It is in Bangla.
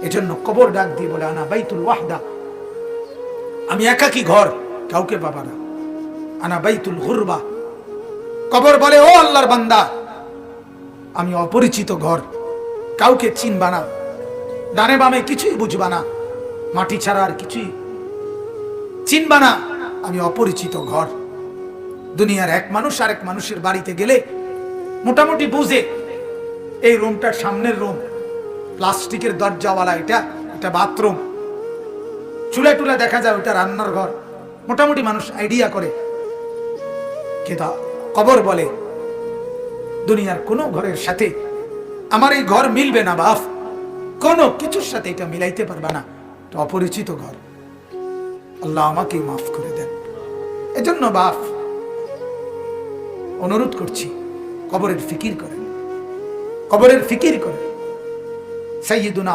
এজন্য কবর ডাক দিয়ে বলে আনা বাইতুল ওয়াহদা, আমি একাকী ঘর, কাউকে পাবা না। আনা বাইতুল গুরবা, কবর বলে ও আল্লাহর বান্দা, আমি অপরিচিত ঘর, কাউকে চিনবা না, ডানে বামে কিছুই বুঝবা না, মাটি ছাড়া আর কিছুই চিনবা না, আমি অপরিচিত ঘর। দুনিয়ার এক মানুষ আরেক মানুষের বাড়িতে গেলে মোটামুটি বুঝে এই রুমটার সামনের রুম, প্লাস্টিকের দরজাওয়ালা, এটা বাথরুম, চুলা টুলা দেখা যায় ওটা রান্নার ঘর, মোটামুটি মানুষ আইডিয়া করে। কিন্তু কবর বলে দুনিয়ার কোনো ঘরের সাথে আমার এই ঘর মিলবে না বাপ, কোনো কিছুর সাথে এটা মিলাইতে পারবা না, এটা অপরিচিত ঘর। আল্লাহ আমাকে মাফ করে দেন। এজন্য বাপ অনুরোধ করছি, কবরের ফিকির করেন, কবরের ফিকির করেন। সাইয়্যিদুনা